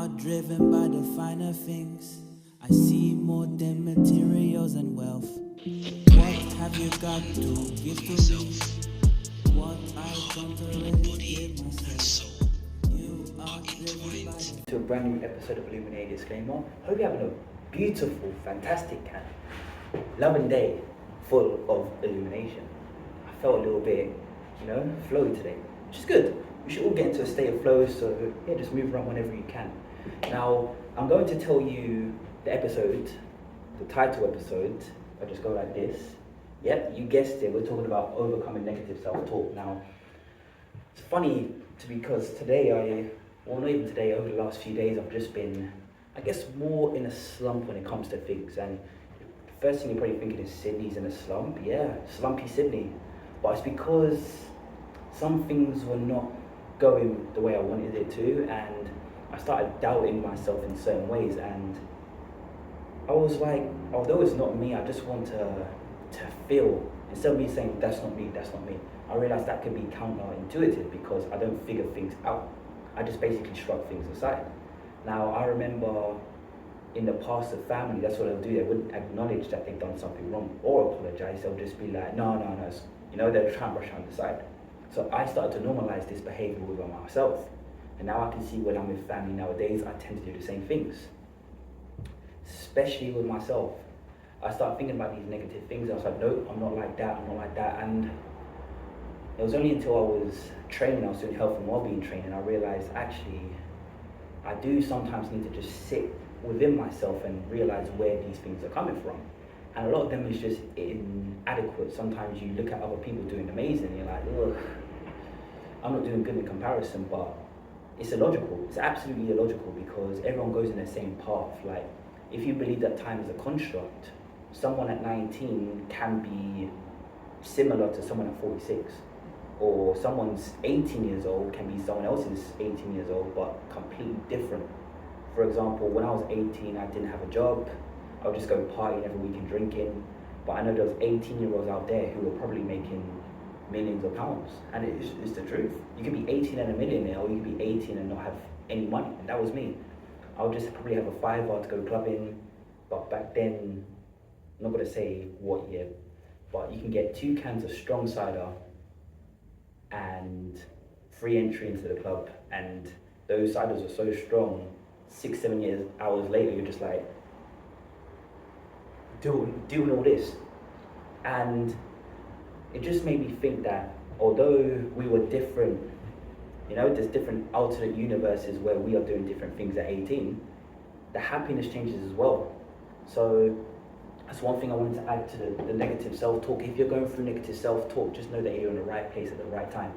are driven by the finer things. I see more than materials and wealth. What have you got to give to me? What I don't already give myself. You are driven by the... To a brand new episode of Illuminated DiiSCLAIMER. Hope you're having a beautiful, fantastic, loving day full of illumination. I felt a little bit, flowy today, which is good. We should all get into a state of flow, so yeah, just move around whenever you can. Now, I'm going to tell you the episode, the title episode. I just go like this. Yep, you guessed it, we're talking about overcoming negative self-talk. Now, it's funny because today, not even today, over the last few days, I've just been, I guess, more in a slump when it comes to things. And the first thing you're probably thinking is Sydney's in a slump. Yeah, slumpy Sydney. But it's because some things were not going the way I wanted it to, and I started doubting myself in certain ways. And I was like, although it's not me, I just want to feel, instead of me saying that's not me, I realized that can be counterintuitive because I don't figure things out. I just basically shrug things aside. Now, I remember in the past of family, that's what they'll do. They wouldn't acknowledge that they've done something wrong or apologize. They'll just be like, no, they'll try and brush it on the side. So I started to normalize this behavior with myself. And now I can see when I'm with family nowadays, I tend to do the same things. Especially with myself. I started thinking about these negative things. I was like, no, I'm not like that. And it was only until I was training, I was doing health and wellbeing training, I realized actually, I do sometimes need to just sit within myself and realize where these things are coming from. And a lot of them is just inadequate. Sometimes you look at other people doing amazing and you're like, ugh, I'm not doing good in comparison, but it's illogical. It's absolutely illogical because everyone goes in the same path. Like, if you believe that time is a construct, someone at 19 can be similar to someone at 46. Or someone's 18 years old can be someone else's 18 years old, but completely different. For example, when I was 18, I didn't have a job. I would just go partying every weekend drinking. But I know there was 18-year-olds out there who were probably making millions of pounds. And it's the truth. You can be 18 and a millionaire, or you can be 18 and not have any money. And that was me. I would just probably have a $5 to go clubbing. But back then, I'm not going to say what year, but you can get 2 cans of strong cider and free entry into the club. And those ciders are so strong, 6-7 hours later, you're just like, doing all this. And it just made me think that although we were different, there's different alternate universes where we are doing different things at 18, the happiness changes as well. So that's one thing I wanted to add to the negative self-talk. If you're going through negative self-talk, just know that you're in the right place at the right time.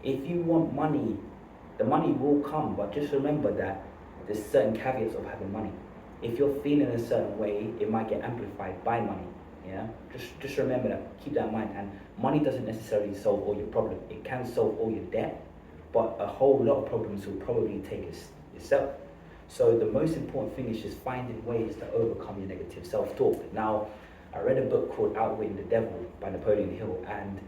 If you want money, the money will come, but just remember that there's certain caveats of having money. If you're feeling a certain way, it might get amplified by money. Yeah, just remember that. Keep that in mind. And money doesn't necessarily solve all your problems. It can solve all your debt, but a whole lot of problems will probably take itself. So the most important thing is just finding ways to overcome your negative self-talk. Now, I read a book called Outwitting the Devil by Napoleon Hill, and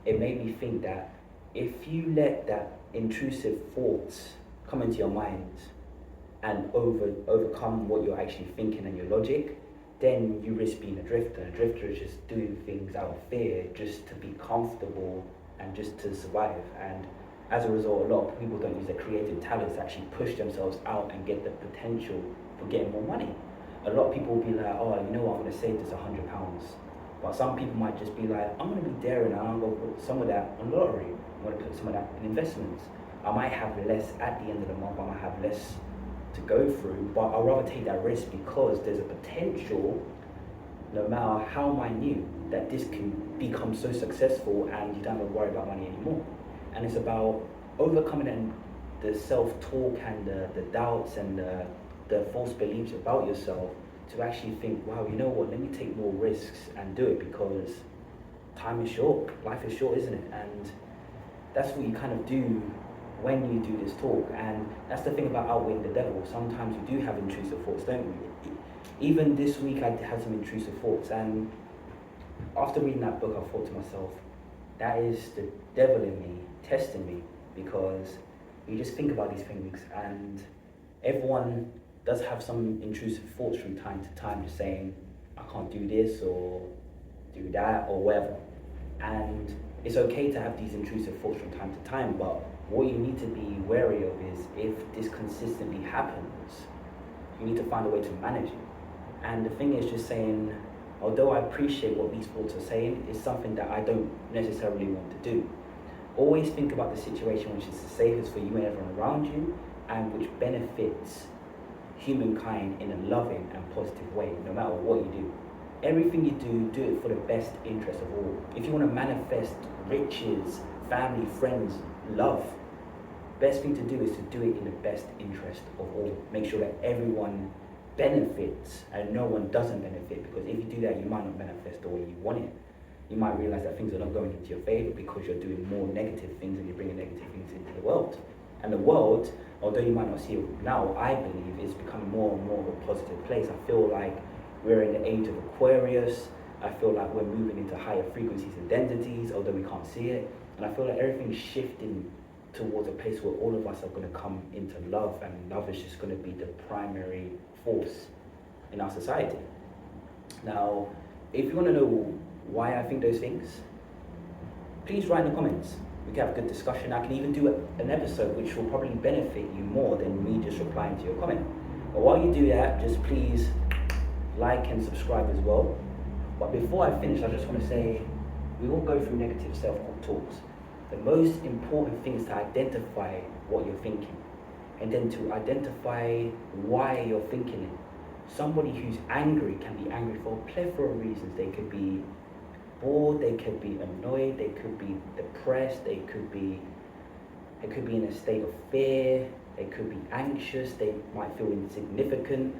it made me think that if you let that intrusive thoughts come into your mind and overcome what you're actually thinking and your logic, then you risk being a drifter. A drifter is just doing things out of fear, just to be comfortable and just to survive. And as a result, a lot of people don't use their creative talents to actually push themselves out and get the potential for getting more money. A lot of people will be like, oh, you know what, I'm going to save this £100. But some people might just be like, I'm going to be daring and I'm going to put some of that on lottery. I'm going to put some of that in investments. I might have less at the end of the month, I might have less to go through, but I'd rather take that risk because there's a potential, no matter how minute, that this can become so successful and you don't have to worry about money anymore. And it's about overcoming the self-talk and the doubts and the false beliefs about yourself to actually think, wow, you know what, let me take more risks and do it because time is short, life is short, isn't it? And that's what you kind of do when you do this talk. And that's the thing about outwitting the devil. Sometimes we do have intrusive thoughts, don't we? Even this week I had some intrusive thoughts, and after reading that book I thought to myself, that is the devil in me testing me, because you just think about these things and everyone does have some intrusive thoughts from time to time, just saying, I can't do this or do that or whatever. And it's okay to have these intrusive thoughts from time to time, but what you need to be wary of is if this consistently happens, you need to find a way to manage it. And the thing is just saying, although I appreciate what these thoughts are saying, it's something that I don't necessarily want to do. Always think about the situation which is the safest for you and everyone around you, and which benefits humankind in a loving and positive way, no matter what you do. Everything you do, do it for the best interest of all. If you want to manifest riches, family, friends, love, best thing to do is to do it in the best interest of all. Make sure that everyone benefits and no one doesn't benefit, because if you do that, you might not manifest the way you want it. You might realize that things are not going into your favor because you're doing more negative things and you're bringing negative things into the world. And the world, although you might not see it now, I believe is becoming more and more of a positive place. I feel like we're in the age of Aquarius. I feel like we're moving into higher frequencies and densities, although we can't see it. And I feel like everything's shifting towards a place where all of us are going to come into love, and love is just going to be the primary force in our society. Now, if you want to know why I think those things, please write in the comments. We can have a good discussion. I can even do an episode which will probably benefit you more than me just replying to your comment. But while you do that, just please like and subscribe as well. But before I finish, I just want to say, we all go through negative self-talks. The most important thing is to identify what you're thinking, and then to identify why you're thinking it. Somebody who's angry can be angry for a plethora of reasons. They could be bored, they could be annoyed, they could be depressed, they could be in a state of fear, they could be anxious, they might feel insignificant.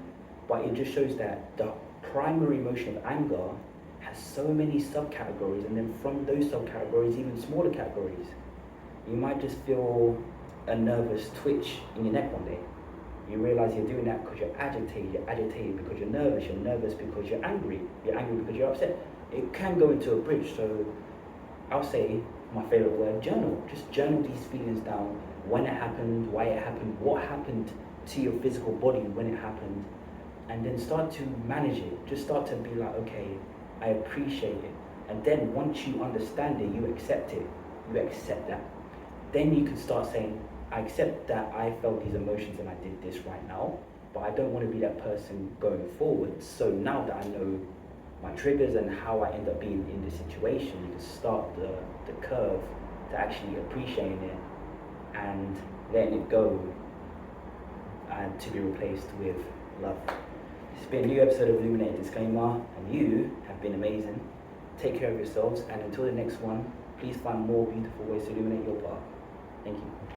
But it just shows that the primary emotion of anger has so many subcategories, and then from those subcategories, even smaller categories. You might just feel a nervous twitch in your neck one day. You realize you're doing that because you're agitated because you're nervous because you're angry because you're upset. It can go into a bridge. So I'll say my favorite word, journal. Just journal these feelings down, when it happened, why it happened, what happened to your physical body when it happened, and then start to manage it. Just start to be like, okay, I appreciate it. And then once you understand it, you accept it. You accept that. Then you can start saying, I accept that I felt these emotions and I did this right now, but I don't want to be that person going forward. So now that I know my triggers and how I end up being in this situation, you can start the curve to actually appreciating it and letting it go, and to be replaced with love. It's been a new episode of Illuminated DiiSCLAIMER, and you have been amazing. Take care of yourselves, and until the next one, please find more beautiful ways to illuminate your path. Thank you.